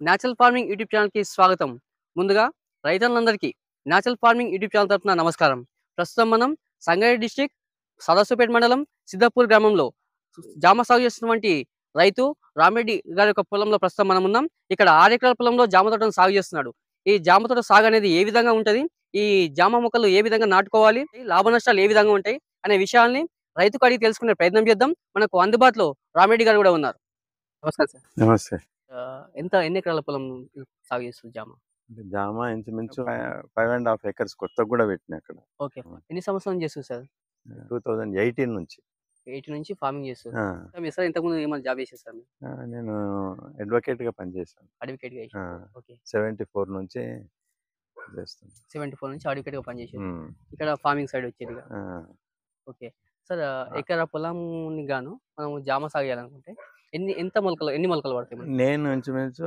Natural farming YouTube ఛానల్‌కి స్వాగతం. ముందుగా రైతన్నలందరికీ నేచురల్ ఫార్మింగ్ యూట్యూబ్ ఛానల్ తరపున నమస్కారం. ప్రస్తుతం మనం సంగారెడ్డి డిస్ట్రిక్ట్ సదాశివపేట మండలం సిద్దాపూర్ గ్రామంలో జామ సాగు చేస్తున్నటువంటి రైతు రామిరెడ్డి గారి యొక్క పొలంలో ప్రస్తుతం మనం ఉన్నాం. ఇక్కడ 6 ఎకరాల పొలంలో జామ తోటను సాగు చేస్తున్నాడు. ఈ జామ తోట సాగు అనేది ఏ విధంగా ఉంటది? ఈ జామ మొక్కలు ఏ విధంగా నాటుకోవాలి? లాభ నష్టాలు ఏ విధంగా ఉంటాయి? అనే విషయాల్ని రైతుకు అడిగి తెలుసుకునే ప్రయత్నం చేద్దాం. మనకు అందుబాటులో రామిరెడ్డి గారు కూడా ఉన్నారు. నమస్కారం సార్. నమస్తే. ఎన్ని ఎకరాల పొలం సాగు చేస్తుంది జామ? జామ ఇంచుమించు 5.5 ఎకర్స్ కొత్తగా కూడా పెట్టినా అక్కడ. ఓకే. ఎన్ని సంవత్సరాల నుంచి చేస్తుంది సార్? 2018 నుంచి. 80 నుంచి ఫార్మింగ్ చేస్తారు. ఆ, మీ సార్ ఇంతకుముందు ఏమైనా జాబ్ చేసేసారు మీరు? నేను అడ్వకేట్గా పనిచేశాను. అడ్వకేట్‌గా చేశారు. ఓకే. 74 నుంచి చేస్తాను. 74 నుంచి అడ్వకేట్‌గా పనిచేశారు. ఉమ్, ఇక్కడ ఫార్మింగ్ సైడ్ వచ్చేది ఇక. ఆ, ఓకే. సార్ ఎకరా పొలంకి గాను మనం జామ సాగు చేయాలనుకుంటే ఎన్ని మొలకలు పడతాయి మనకి? నేను ఇంచుమించు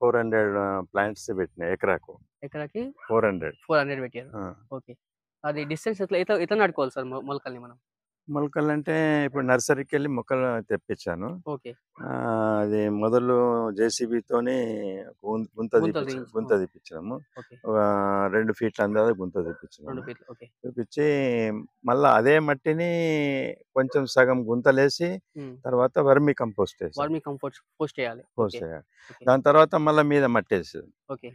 400 ప్లాంట్స్ పెట్టినా ఎకరాకు. ఎకరాకి 400. 400 పెట్టారు. ఆ. ఓకే. అది డిస్టెన్స్ ఎట్లా నాటుకోవాలి సార్ మొలకల్ని మనం? మొలకలు అంటే ఇప్పుడు నర్సరీకి వెళ్ళి మొక్కలు తెప్పించాను. ఓకే. అది మొదలు జేసీబీతోని గుంత తీయించు. తెప్పించాము. ఓకే. 2 ఫీట్ల అందాజ గుంత 2 తెప్పించాము. ఫీట్లు. ఓకే. తెప్పించి మళ్ళా అదే మట్టిని కొంచెం సగం గుంతలేసి తర్వాత వర్మి కంపోస్ట్ వేసాం. వర్మి కంపోస్ట్ పోస్ట్ చేయాలి. Post okay. చేయాలి. ఓకే. దాని తర్వాత మళ్ళీ మీద మట్టేసి ఓకే.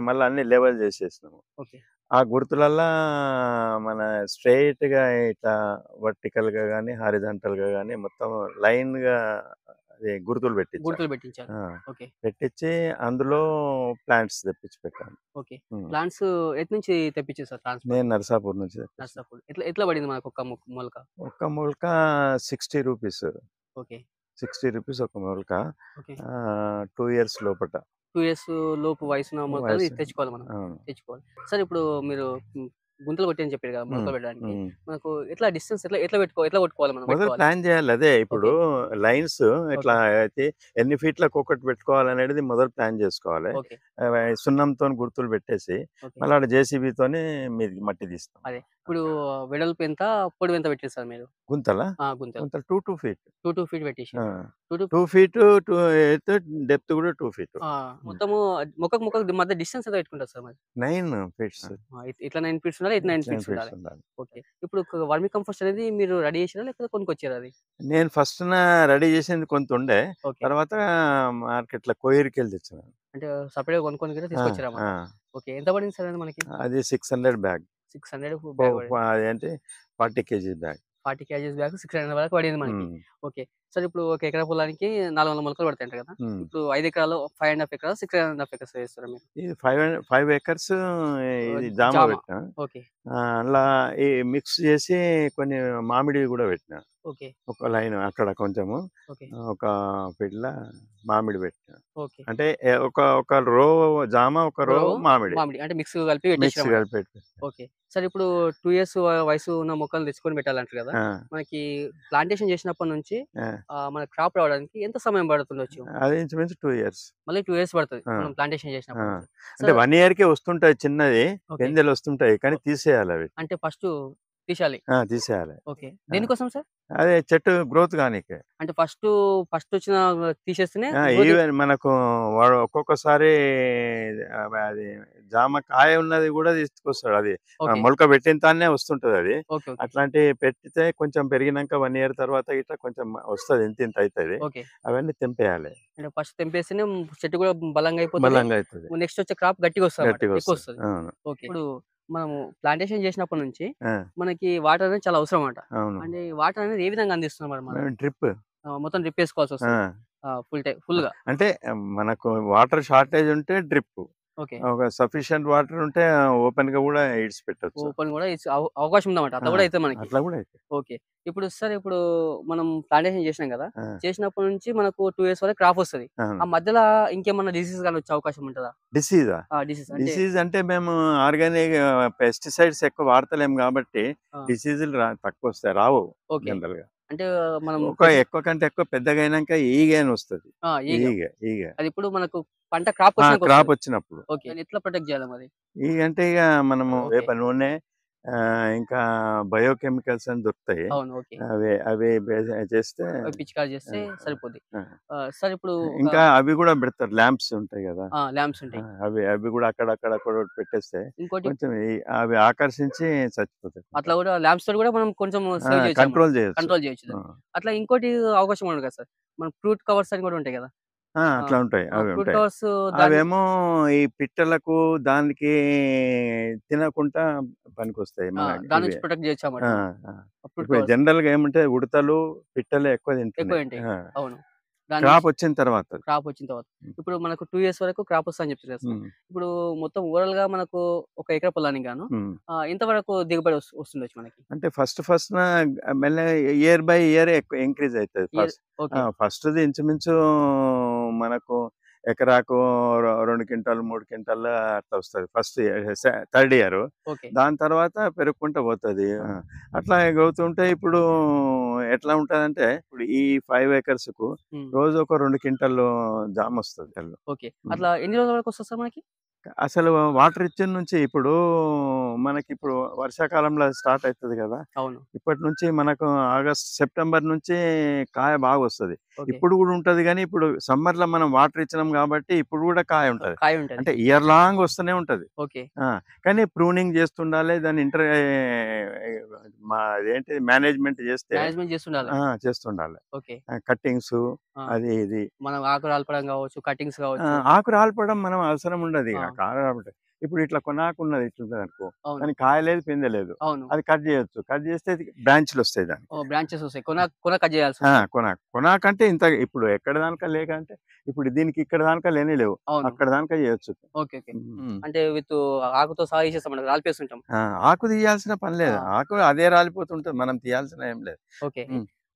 మళ్ళీ అన్ని లెవెల్ చేసేసినాము. ఓకే. ఆ గుర్తులల్లా మన స్ట్రైట్గా ఇట్లా వర్టికల్గా కానీ హారిజాంటల్గా కానీ మొత్తం లైన్గా అది గుర్తులు పెట్టించాలి. ఓకే. పెట్టించి అందులో ప్లాంట్స్ తెప్పించి పెట్టాను. ఓకే. ప్లాంట్స్ ఎటు నుంచి తెప్పించారు సార్ ట్రాన్స్‌పోర్ట్? నేను నర్సాపూర్ నుంచి తెప్పించాను. నర్సాపూర్. ఎట్లా పడింది మనకు మొలక? ఒక్క మొలక 60 రూపీస్. ఓకే. 60 రూపీస్ ఒక మొలక. ఓకే. 2 ఇయర్స్ లోపట. 2 ఇయర్స్ లోపు వయసున్న మొలకలు తెచ్చుకోవాలి మనం. అవును. తెచ్చుకోవాలి. సార్ ఇప్పుడు మీరు గుంతలు కొట్టి అని చెప్పారు కదా మొలకలు పెట్టడానికి. ఉమ్. మనకు ఎట్లా డిస్టెన్స్ ఎట్లా కొట్టుకోవాలి మనం? మొదలు ప్లాన్ చేయాలి. అదే ఇప్పుడు లైన్స్ ఇట్లా అయితే ఎన్ని ఫీట్లకు ఒకటి పెట్టుకోవాలనేది మొదలు ప్లాన్ చేసుకోవాలి. ఓకే. సున్నంతో గుర్తులు పెట్టేసి ఓకే. మళ్ళీ ఆడ జేసీబీతోనే మట్టి తీస్తాం. అదే ఇప్పుడు వెడల్పు ఎంత పొడవు ఎంత పెట్టారు సార్ మీరు? గుంతలా గుంతలు గుంతలు 2 ఫీట్. 2 ఫీట్ పెట్టేసి 2 ఫీట్ డెప్త్ కూడా 2 ఫీట్. మొత్తము మొక్కకు మధ్య డిస్టెన్స్ ఎంత పెట్టుకుంటారు సార్ మరి? 9 ఫీట్స్. ఇట్లా 9 ఫీట్స్ ఉండాలి, ఇట్లా 9 ఫీట్స్ ఉండాలి. ఓకే. ఇప్పుడు వర్మి కంపోస్ట్ అనేది మీరు రెడీ చేసిరా లేకపోతే కొనుక్కొచ్చారా అది? నేను ఫస్ట్ రెడీ చేసింది కొంత ఉండే, తర్వాత మార్కెట్లో కోయిర్కి వెళ్ళి తెచ్చాను. అంటే సపరేట్‌గా కొనుక్కొని తీసుకొచ్చారా? ఓకే. ఎంత పడింది సార్ అది మనకి? అది 600 బ్యాగ్. 600 బ్యాగ్ పడింది. అదేంటి 40 కేజీ బ్యాగ్. 40 కేజీస్ బ్యాగ్ 600 వరకు పడింది మనకి. ఓకే. సార్ ఇప్పుడు ఒక ఎకరా పొలానికి 400 మొలకలు పడతాయంట కదా? ఇప్పుడు 5 ఎకరాలు 5.5 ఎకరాలు 6.5 ఎకర్స్ వేస్తారా మీరు? ఇది 5 ఎకర్స్ ఇది జామ పెట్టినా. ఓకే. అలా ఈ మిక్స్ చేసి కొన్ని మామిడి కూడా పెట్టినా. ఓకే. ఒక లైన్ అక్కడ కొంచెము ఒక ఫీట్ల మామిడి పెట్టినా. ఓకే. అంటే ఒక రో జామ, ఒక రో మామిడి అంటే మిక్స్ కలిపి ఓకే. సార్ ఇప్పుడు 2 ఇయర్స్ వయసు ఉన్న మొక్కలు తెచ్చుకొని పెట్టాలంటారు కదా? మనకి ప్లాంటేషన్ చేసినప్పటి నుంచి మన క్రాప్ రావడానికి ఎంత సమయం పడుతుండొచ్చు? అది ఇంచుమించు 2 ఇయర్స్. మళ్ళీ 2 ఇయర్స్ పడుతుంది మనం ప్లాంటేషన్ చేసినప్పుడు. అంటే 1 ఇయర్కే వస్తుంటాయి, చిన్నది గింజలు వస్తుంటాయి కానీ తీసేయాలి అవి. అంటే ఫస్ట్ తీసేయాలి. ఓకే. దేనికోసం సార్? అదే చెట్టు గ్రోత్ గానీకే. అంటే ఫస్ట్ వచ్చిన తీసేస్తేనే ఈవెన్ మనకు ఒక్కొక్కసారి అది జామ కాయ ఉన్నది కూడా తీసుకొస్తాడు. అది మొలక పెట్టిన తానే వస్తుంటది అది. అట్లాంటి పెట్టితే కొంచెం పెరిగినాక 1 ఇయర్ తర్వాత ఇట్లా కొంచెం వస్తుంది, ఇంత అవుతుంది. అవన్నీ తెంపేయాలి. అంటే ఫస్ట్ తెంపేస్తేనే చెట్టు కూడా బలంగా అయిపోతుంది. నెక్స్ట్ వచ్చే క్రాప్ గట్టిగా వస్తుంది. ఓకే. ఇప్పుడు మనము ప్లాంటేషన్ చేసినప్పటి నుంచి మనకి వాటర్ అనేది చాలా అవసరం అన్నమాట. అంటే వాటర్ అనేది ఏ విధంగా అందిస్తున్నాం మనం? డ్రిప్. మొత్తం డ్రిప్ వేసుకోవాల్సి వస్తుంది ఫుల్ గా. అంటే మనకు వాటర్ షార్టేజ్ ఉంటే డ్రిప్, ఒక సఫిషియెంట్ వాటర్ ఉంటే ఓపెన్ గా కూడా ఇడ్స్ పెట్టచ్చు. ఓపెన్ కూడా అవకాశం ఉందన్నమాట. అట్లా కూడా అయితే మనకి. అట్లా కూడా అయితే. ఓకే. ఇప్పుడు సార్ ఇప్పుడు మనం ప్లాంటేషన్ చేసినాం కదా, చేసినప్పటి నుంచి మనకు 2 ఇయర్స్ వరకు క్రాప్ వస్తుంది. ఆ మధ్యలో ఇంకేమన్నా డిసీజ్ కానీ వచ్చే అవకాశం ఉంటుందా? డిసీజ్ అంటే మేము ఆర్గానిక్ పెస్టిసైడ్స్ ఎక్కువ వాడతలేము కాబట్టి డిసీజులు తక్కువ వస్తాయి, రావు జనరల్ గా. అంటే మనం ఎక్కువ కంటే ఎక్కువ పెద్దగా అయినాక ఈగ వస్తుంది. ఈగ అది ఇప్పుడు మనకు పంట క్రాప్ వచ్చినప్పుడు ఎట్లా ప్రొటెక్ట్ చేయాలి మరి? ఈగ అంటే ఇక మనము వేప నూనె, ఇంకా బయోకెమికల్స్ అని దొరుకుతాయి. అవును. ఓకే. అవి అవి చేస్తే పిచికారి చేస్తే సరిపోద్ది. సార్ ఇప్పుడు ఇంకా అవి కూడా పెడతారు. ల్యాంప్స్ ఉంటాయి కదా, ల్యాంప్స్ ఉంటాయి. అవి అవి కూడా అక్కడక్కడ పెట్టేస్తే ఇంకోటి కొంచెం అవి ఆకర్షించి చచ్చిపోతాయి. అట్లా కూడా ల్యాంప్స్ తోటి కూడా మనం కొంచెం సేవ్ చేయొచ్చు, కంట్రోల్ చేయొచ్చు. కంట్రోల్ చేయొచ్చు దాన్ని. అట్లా ఇంకోటి అవకాశం ఉంది కదా సార్, మన ఫ్రూట్ కవర్స్ అని కూడా ఉంటాయి కదా. అట్లా ఉంటాయి, అవి ఫ్రూట్ ఉంటాయి. కవర్స్ అవేమో ఈ పిట్టలకు దానికి తినకుండా పనికొస్తాయి. దాని నుంచి ప్రొటెక్ట్ చేయొచ్చు అన్నమాట. ఇప్పుడు జనరల్ గా ఏమంటే ఉడతలు పిట్టలు ఎక్కువ తింటాయి. అవును. క్రాప్ వచ్చిన తర్వాత ఇప్పుడు మనకు 2 years వరకు క్రాప్ వస్తా అని చెప్పారు కదా సార్. ఇప్పుడు మొత్తం ఓవరాల్ గా మనకు ఒక ఎకరా పొలానికి గాను ఇంతవరకు దిగుబడి వస్తుండొచ్చు మనకి? అంటే ఫస్ట్ మెల్లగా ఇయర్ బై ఇయర్ ఇంక్రీజ్ అవుతుంది. ఫస్ట్ ఇంచుమించు మనకు ఎకరాకు 2 క్వింటాలు 3 క్వింటాల్ అట్లా వస్తుంది ఫస్ట్ థర్డ్ ఇయర్. దాని తర్వాత పెరుగుకుంటూ పోతుంది. అట్లా అవుతుంటే ఇప్పుడు ఎట్లా ఉంటదంటే ఇప్పుడు ఈ 5 acres కు రోజు ఒక 2 క్వింటాలు జామ వస్తుంది. అట్లా ఎన్ని రోజుల వరకు వస్తుంది సార్ మనకి? అసలు వాటర్ ఇచ్చిన నుంచి ఇప్పుడు మనకి ఇప్పుడు వర్షాకాలంలో స్టార్ట్ అవుతుంది కదా. అవును. ఇప్పటి నుంచి మనకు ఆగస్ట్ సెప్టెంబర్ నుంచి కాయ బాగా వస్తుంది. ఇప్పుడు కూడా ఉంటది, కానీ ఇప్పుడు సమ్మర్ లో మనం వాటర్ ఇచ్చినాం కాబట్టి ఇప్పుడు కూడా కాయ ఉంటది. అంటే ఇయర్ లాంగ్ వస్తూనే ఉంటది. కానీ ప్రూనింగ్ చేస్తుండాలి, దాన్ని ఏంటి మేనేజ్మెంట్ చేస్తుండాలి. కట్టింగ్స్ అది ఇది మనం ఆకు రాల్పడం కావచ్చు, కటింగ్స్ కావచ్చు. ఆకు రాల్పడం మనం అవసరం ఉండదు. ఇప్పుడు ఇట్లా కొనాకున్నది ఇట్లుంటది అనుకో, కానీ కాయ లేదు పిందె లేదు, అది కట్ చేయొచ్చు. కట్ చేస్తే బ్రాంచ్లు వస్తాయి, దానికి బ్రాంచెస్ వస్తాయి. కొన కట్ చేయాల్సి కొనాకంటే ఇంత ఇప్పుడు ఎక్కడ దానికా లేకంటే ఇప్పుడు దీనికి ఇక్కడ దానికా లేని లేవు, అక్కడ దానికా చేయొచ్చు. అంటే విత్ ఆకుతో సహా చేసేస్తాం, రాలిపేస్తుంటాం. ఆకు తీయాల్సిన పని లేదు, ఆకు అదే రాలిపోతుంటది, మనం తీయాల్సిన ఏం లేదు.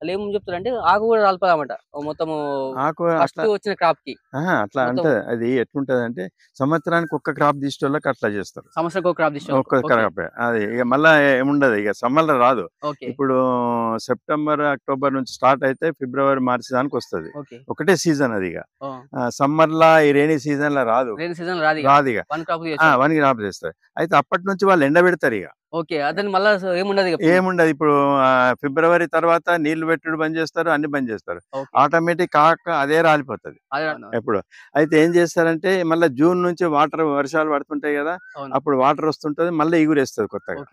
వాళ్ళు ఏం చెప్తారంటే ఆకు కూడా రాలిపోదన్నమాట మొత్తం ఆకు వచ్చిన క్రాప్ కి. అట్లా అంటే అది ఎట్లుంటది అంటే సంవత్సరానికి ఒక్క క్రాప్ తీసేటోళ్ళకి అట్లా చేస్తారు. సంవత్సరానికి ఒక్క క్రాప్. అది ఇక మళ్ళా ఏముండదు, ఇక సమ్మర్ రాదు. ఇప్పుడు సెప్టెంబర్ అక్టోబర్ నుంచి స్టార్ట్ అయితే ఫిబ్రవరి మార్చి దానికి వస్తుంది. ఒకటే సీజన్ అది. ఇక సమ్మర్ లా ఈ రైనీ సీజన్ లా రాదు. ఇక వన్ క్రాప్ చేస్తారు. అయితే అప్పటి నుంచి వాళ్ళు ఎండబెడతారు. ఇక ఏముండదు. ఇప్పుడు ఫిబ్రవరి తర్వాత నీళ్లు పెట్టుడు బంద్ చేస్తారు, అన్ని బంద్ చేస్తారు. ఆటోమేటిక్ కాక అదే రాలిపోతుంది ఎప్పుడు. అయితే ఏం చేస్తారంటే మళ్ళీ జూన్ నుంచి వర్షాలు పడుతుంటాయి కదా, అప్పుడు వాటర్ వస్తుంటది, మళ్ళీ ఇగురేస్తుంది కొత్తగా.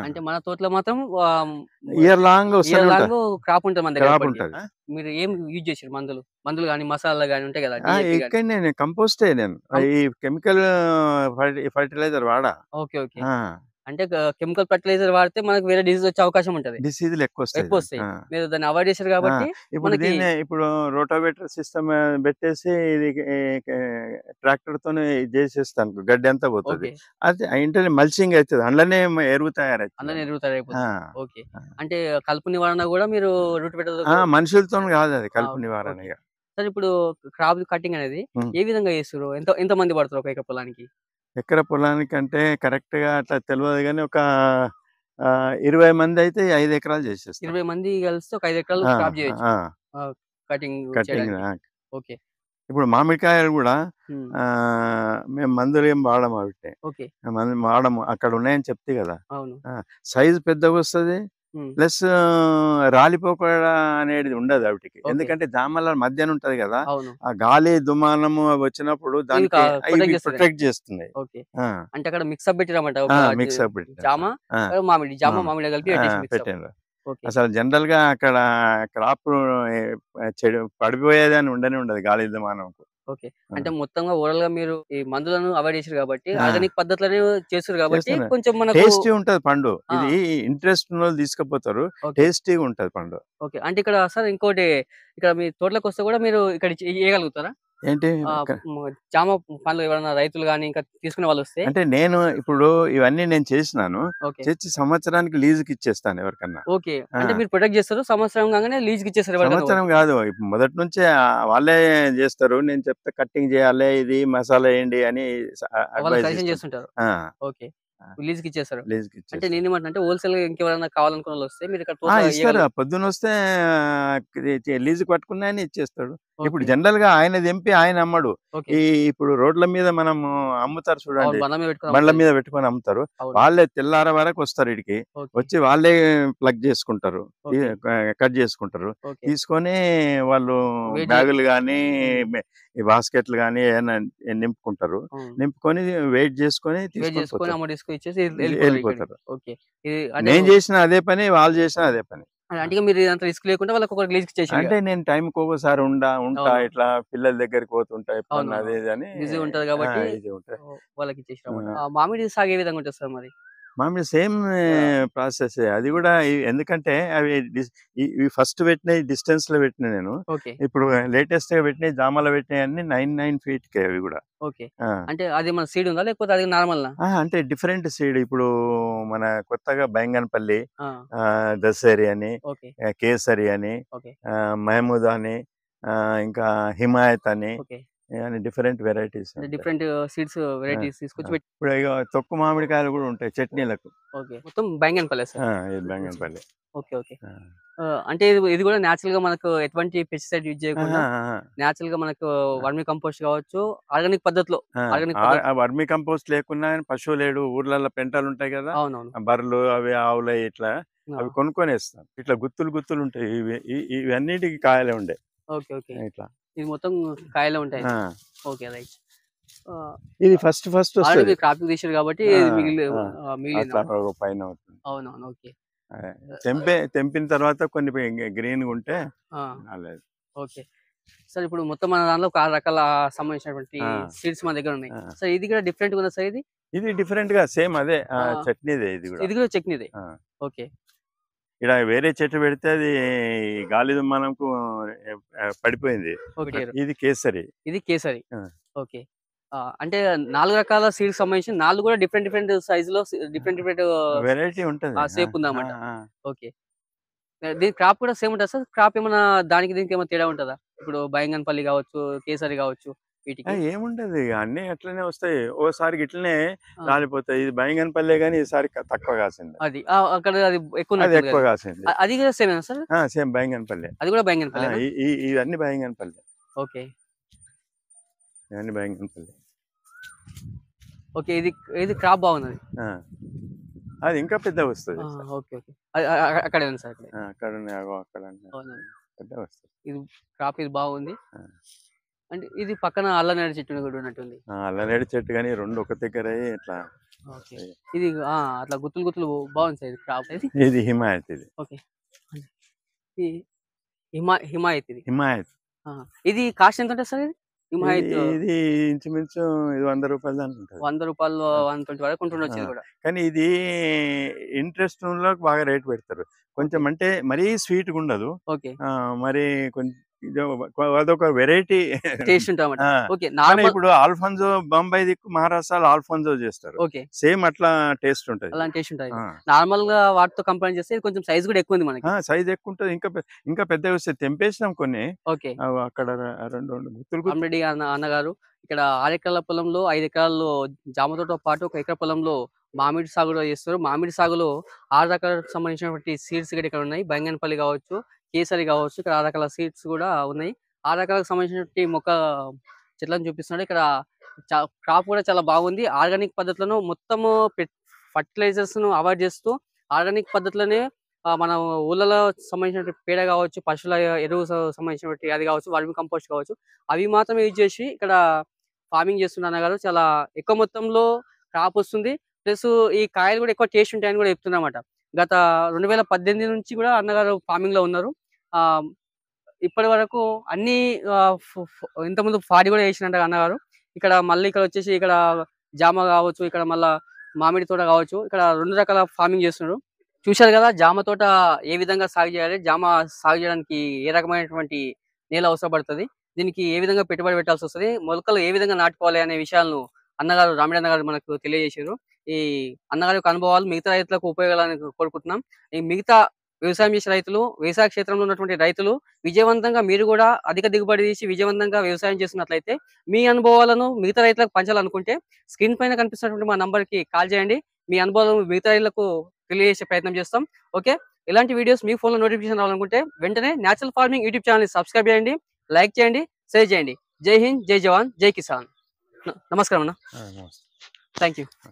అంటే మన తోటలో మాత్రం ఇయర్ లాంగ్ క్రాప్ ఉంటుంది. మీరు ఏం యూజ్ చేసారు? మందులు కానీ మసాలా కానీ ఉంటాయి కదా? ఇక్కడ నేను కంపోస్టే, నేను ఈ కెమికల్ ఫర్టిలైజర్ వాడా. అంటే కెమికల్ ఫర్టిలైజర్ వాడితే మనకు వేరే డిసీజ్ వచ్చే అవకాశం ఉంటది, డిసీజులు ఎక్కువ వస్తాయి. మీరు దాన్ని అవాయిడ్ చేశారు కాబట్టి. ఇప్పుడు రోటోవేటర్ సిస్టమ్ పెట్టేసి ఇది ట్రాక్టర్ తోనే చేసేస్తాను, గడ్డి అంతా పోతుంది. అది ఇంటర్ మల్చింగ్ అవుతుంది, అందులోనే ఎరువు తయారైపోతుంది. అంటే కలుపు నివారణ కూడా మీరు మనుషులతో కాదు, అది కలుపు నివారణ. సార్ ఇప్పుడు క్రాప్ కటింగ్ అనేది ఏ విధంగా చేస్తారు? ఎంత మంది పడతారు ఒక ఎకర పొలానికి? ఎకర పొలానికి అంటే కరెక్ట్ గా అట్లా తెలియదు, కానీ ఒక 20 మంది అయితే 5 ఎకరాలు చేసేస్తారు. 20 మంది కలిస్తే ఒక 5 ఎకరాలు క్రాప్ చేయొచ్చు కటింగ్. ఇప్పుడు మామిడికాయలు కూడా మేము మందులు ఏం వాడము, వాడము. అక్కడ ఉన్నాయని చెప్తే కదా, సైజు పెద్దగా వస్తుంది, ప్లస్ రాలిపోకుండా అనేది ఉండదు వాటికి. ఎందుకంటే జామల మధ్యన ఉంటది కదా, ఆ గాలి దుమానము వచ్చినప్పుడు దానికి ప్రొటెక్ట్ చేస్తుంది. అంటే అక్కడ మిక్సప్ పెట్టిరన్నమాట, మామిడి కలిపి పెట్టిండ్రు. అసలు జనరల్ గా అక్కడ క్రాప్ చెడు పడిపోయేది అని ఉండదు గాలి దుమానంకు. అంటే మొత్తంగా ఓవరాల్ గా మీరు ఈ మందులను అవాయిడ్ చేశారు కాబట్టి, ఆర్గానిక్ పద్ధతిలోనే చేస్తారు కాబట్టి కొంచెం మనకు టేస్టీ ఉంటది పండు. ఇది ఇంట్రెస్ట్ ఉన్న వాళ్ళు తీసుకుపోతారు, టేస్టీగా ఉంటది పండు. అంటే ఇక్కడ సార్ ఇంకోటి, ఇక్కడ మీ తోటలోకి వస్తే కూడా మీరు ఇక్కడ చేయగలుగుతారా? ఏంటి జామ పండ్లు ఎవరైనా రైతులు గానీ ఇంకా తీసుకునే వాళ్ళు వస్తే? అంటే నేను ఇప్పుడు ఇవన్నీ నేను చేసినాను, చేసి సంవత్సరానికి లీజుకి ఇచ్చేస్తాను ఎవరికన్నా. అంటే మీరు ప్రొటెక్ట్ చేస్తారు, సంవత్సరం కాగానే లీజుకి ఇచ్చేస్తారు? సంవత్సరం కాదు, మొదటి నుంచే వాళ్ళే చేస్తారు. నేను చెప్తే కట్టింగ్ చేయాలి, ఇది మసాలా వేయండి అని చేస్తుంటారు. లీజుకి ఇచ్చేస్తారు. అంటే నేను ఏమంటే హోల్సేల్ గా ఇంకెవరైనా కావాలనుకున్న వాళ్ళు వస్తే మీరు ఇక్కడ ఇస్తారు. పొద్దున వస్తే లీజుకి పట్టుకున్నాయని ఇచ్చేస్తాడు. ఇప్పుడు జనరల్ గా ఆయన తెంపి ఆయన అమ్మడు. ఓకే. ఈ ఇప్పుడు రోడ్ల మీద మనము అమ్ముతారు అవును. చూడండి, బండ్ల మీద పెట్టుకొని బండ్ల అమ్ముతారు. మీద పెట్టుకొని అమ్ముతారు. అవును. వాళ్ళే తెల్లార వరకు వస్తారు ఈడికి, ఓకే. వచ్చి వాళ్ళే ప్లగ్ చేసుకుంటారు, ఓకే. కట్ చేసుకుంటారు. ఓకే. తీసుకొని వాళ్ళు వెయిట్ బ్యాగులు కానీ హ్మ్. ఈ బాస్కెట్లు కానీ ఏమైనా నింపుకుంటారు. అవును. నింపుకొని వెయిట్ చేసుకొని వెయిట్ తీసుకొని చేసుకొని పోతారు, అమౌంట్ తీసుకొని ఇచ్చేసి వెళ్ళిపోతారు ఇక్కడికి. వెళ్ళిపోతారు. ఓకే. ఇది అంటే నేను చేసిన అదే పని, వాళ్ళు చేసిన అదే పని. అంటే మీరు ఇదంతా రిస్క్ లేకుండా వాళ్ళకి ఒక రిలీజ్ ఇచ్చేసిర్రు ఇగ. అంటే నేను టైంకి ఒకసారి ఉంటా, అవును. ఇట్లా పిల్లల దగ్గరికి పోతుంటా ఎప్పుడన్నా, అది అవునవును. ఇది అని బిజీ ఉంటది కాబట్టి ఇది ఉంటాయి. వాళ్ళకి ఇచ్చేసిరన్నమాట. ఆ, మామిడి సాగు ఏ విధంగా ఉంటది సార్ మరి? మామిడి సేమ్ ప్రాసెస్. అది కూడా ఎందుకంటే అవి ఇవి ఫస్ట్ పెట్టినవి డిస్టెన్స్ లో పెట్టిన నేను. ఓకే. ఇప్పుడు లేటెస్ట్ గా పెట్టినవి జామాలో పెట్టినవి అన్ని 9 feet కే అవి కూడా. ఓకే. అంటే అది మన సీడ్ ఉందా లేకపోతే అది నార్మల్‌నా? అంటే డిఫరెంట్ సీడ్. ఇప్పుడు మన కొత్తగా బైంగన్పల్లి, ఆ! దశేరి అని, ఓకే. కేసరి అని, ఓకే. మహమూద్ అని, ఇంకా హిమాయత్ అని, ఓకే. డిఫరెంట్ వెరైటీస్ అంటే ఉంటాయి. డిఫరెంట్ సీడ్స్ ఆ, వెరైటీస్ ఆ. తీసుకొచ్చి పెట్టి ఇప్పుడు ఇక తొక్కు మామిడికాయలు కూడా ఉంటాయి చట్నీలకు. ఓకే. మొత్తం బైంగన్పల్లె సార్. ఇది బైంగన్పల్లి. ఓకే. ఓకే. అంటే ఇది కూడా నేచురల్‌గా మనకు ఎటువంటి పెస్టిసైడ్ యూజ్ చేయకుండా నేచురల్‌గా మనకు వర్మి కంపోస్ట్ కావచ్చు, ఆర్గానిక్ పద్ధతిలో వర్మి కంపోస్ట్ లేకున్నా పశువులేడు ఊర్లలో పెంటలు ఉంటాయి కదా, అవునవును. బర్రెలు అవి ఆవులు ఇట్లా, ఆ! అవి కొనుక్కొని వేస్తాం. ఇట్లా గుత్తులు గుత్తులు ఉంటాయి. ఇవన్నిటికి కాయలే ఉండే ఓకే. ఓకే. ఇట్లా. ఇది మొత్తం కాయలే ఉంటాయి. ఓకే. రైట్. ఇది ఫస్ట్ ఆల్రెడీ వస్తుంది. మీరు క్రాపింగ్ తీసిర్రు కాబట్టి ఇది అట్లా మిగిలిందన్నమాట. ఒక పైన అవుతుంది. అవునవును. ఓకే. తెంపిన తర్వాత కొన్ని గ్రీన్ గా ఉంటే ఆ! రాలేదు. ఓకే. సార్ ఇప్పుడు మొత్తం మన దాంట్లో ఒక 6 రకాల సంబంధించినటువంటి సీడ్స్ మన దగ్గర ఉన్నాయి. సార్ ఇది కూడా డిఫరెంట్‌గా ఉందా సార్ ఇది? ఇది డిఫరెంట్ గా సేమ్ అదే చట్నీదే ఇది కూడా. ఇది కూడా చట్నీదే. ఓకే. ఇక్కడ వేరే చెట్టు పెడితే అది గాలి దుమ్మానంకు పడిపోయింది. ఓకే. ఇది కేసరి. ఇది కేసరి. ఓకే. అంటే 4 రకాల సీడ్స్ సంబంధించి 4 కూడా డిఫరెంట్ డిఫరెంట్ సైజులో డిఫరెంట్ డిఫరెంట్ వెరైటీ ఉంటది. షేప్ ఉందన్నమాట. ఓకే. దీని క్రాప్ కూడా సేమ్ ఉంటదా సార్? క్రాప్ ఏమన్నా దానికి దీనికి ఏమైనా తేడా ఉంటదా? ఇప్పుడు బైంగన్పల్లి కావచ్చు, కేసరి కావచ్చు వీటికి? ఏముండదు ఇక అన్ని అట్లనే వస్తాయి. ఓసారి ఇట్లనే రాలిపోతాయి. ఇది బైంగన్పల్లె గానీ ఈసారి తక్కువ కాసింది. అది అక్కడ అది అది ఎక్కువ కాసింది. అది కూడా సేమేనా సార్? సేమ్ బైంగన్పల్లె. అది కూడా బైంగన్పల్లేనా? ఇవన్నీ బైంగన్పల్లె. ఓకే. ఇవన్నీ బైంగన్పల్లె. ఓకే. ఇది క్రాప్ బాగున్నది. అది ఇంకా పెద్దగా వస్తుంది. ఓకే. ఓకే. అక్కడేనా సార్? అక్కడ అక్కడ పెద్దగా వస్తుంది. ఇది క్రాప్ ఇది బాగుంది. అంటే ఇది పక్కన అల్లనేరేడు చెట్టు కూడా ఉన్నట్టుంది. అల్లనేరేడు చెట్టు కానీ రెండు ఒక దగ్గర ఇట్లా. ఓకే. ఇది అట్లా గుత్తులు గుత్తులు బాగుంది సార్ ఇది క్రాప్. ఇది హిమాయత్. ఇది ఓకే. హిమాయత్ ఇది. హిమాయత్. ఇది కాస్ట్ ఎంత ఉంటుంది సార్ ఇది? హిమాయత్ ఇది ఇంచుమించు ఇది 100 రూపాయలు దాకా ఉంటుంది. 100 రూపాయలు 120 వరకు ఉంటుండొచ్చు ఇది కూడా. కానీ ఇది ఇంట్రెస్ట్ లో బాగా రేట్ పెడతారు. కొంచెం అంటే మరీ స్వీట్ గా ఉండదు. ఓకే. మరి కొంచెం అదొక వెరైటీ టేస్ట్ ఉంటుంది. ఓకే. ఇప్పుడు ఆల్ఫాన్సో బొంబాయి దిక్కు మహారాష్ట్రలో ఆల్ఫాన్సో చేస్తారు. ఓకే. సేమ్ అట్లా టేస్ట్ ఉంటుంది. అలాంటి టేస్ట్ ఉంటుంది. నార్మల్ గా వాటితో కంపేర్ చేస్తే ఇది కొంచెం సైజ్ కూడా ఎక్కువ ఉంది మనకి. సైజ్ ఎక్కువ ఉంటుంది. ఇంకా పెద్దగా వస్తాయి. తెంపేసినాం కొన్ని. ఓకే. అక్కడ రెండు గుత్తులు. కామిరెడ్డి అన్నగారు ఇక్కడ 6 ఎకరాల పొలంలో 5 ఎకరాల్లో జామ తోటతో పాటు 1 ఎకరా పొలంలో మామిడి సాగు చేస్తారు. మామిడి సాగులో 6 రకాలకు సంబంధించినటువంటి సీడ్స్ కూడా ఇక్కడ ఉన్నాయి. బైంగన్పల్లి కావచ్చు, కేసరి కావచ్చు, ఇక్కడ 6 రకాల సీడ్స్ కూడా ఉన్నాయి. 6 రకాలకు సంబంధించినటువంటి మొక్క చెట్లను చూపిస్తున్నాడు. ఇక్కడ క్రాప్ కూడా చాలా బాగుంది. ఆర్గానిక్ పద్ధతిలో మొత్తము ఫర్టిలైజర్స్ ను అవాయిడ్ చేస్తూ ఆర్గానిక్ పద్ధతిలోనే మన ఊళ్ళలో సంబంధించిన పేడ కావచ్చు, పశువుల ఎరువు సంబంధించినటువంటి అది కావచ్చు, వర్మి కంపోస్ట్ కావచ్చు, అవి మాత్రం యూజ్ చేసి ఇక్కడ ఫార్మింగ్ చేస్తున్న అన్నగారు చాలా ఎక్కువ మొత్తంలో క్రాప్ వస్తుంది. ప్లస్ ఈ కాయలు కూడా ఎక్కువ టేస్ట్ ఉంటాయని కూడా చెప్తున్నమాట. గత 2018 నుంచి కూడా అన్నగారు ఫార్మింగ్ లో ఉన్నారు. ఇప్పటి వరకు అన్ని ఇంతకుముందు 40 కూడా వేసినట్టు అన్నగారు. ఇక్కడ మళ్ళీ ఇక్కడ వచ్చేసి ఇక్కడ జామ కావచ్చు, ఇక్కడ మళ్ళా మామిడి తోట కావచ్చు, ఇక్కడ 2 రకాల ఫార్మింగ్ చేస్తున్నారు. చూశారు కదా జామ తోట ఏ విధంగా సాగు చేయాలి, జామ సాగు చేయడానికి ఏ రకమైనటువంటి నేల అవసరపడుతుంది, దీనికి ఏ విధంగా పెట్టుబడి పెట్టాల్సి వస్తుంది, మొలకలు ఏ విధంగా నాటుకోవాలి అనే విషయాలను అన్నగారు రామిరెడ్డి అన్నగారు మనకు తెలియజేశారు. ఈ అన్నగారి యొక్క అనుభవాలు మిగతా రైతులకు ఉపయోగాలని కోరుకుంటున్నాం. ఈ మిగతా వ్యవసాయం చేసే రైతులు, వ్యవసాయ క్షేత్రంలో ఉన్నటువంటి రైతులు విజయవంతంగా మీరు కూడా అధిక దిగుబడి తీసి విజయవంతంగా వ్యవసాయం చేస్తున్నట్లయితే మీ అనుభవాలను మిగతా రైతులకు పంచాలనుకుంటే స్క్రీన్ పైన కనిపిస్తున్నటువంటి మా నంబర్కి కాల్ చేయండి. మీ అనుభవాలను మిగతా రైతులకు తెలియజేసే ప్రయత్నం చేస్తాం. ఓకే. ఇలాంటి వీడియోస్ మీ ఫోన్లో నోటిఫికేషన్ రావాలనుకుంటే వెంటనే natural farming YouTube channel subscribe చేయండి. లైక్ చేయండి, షేర్ చేయండి. జై హింద్, జై జవాన్, జై కిసాన్. నమస్కారం అన్న. నమస్తే. Thank you.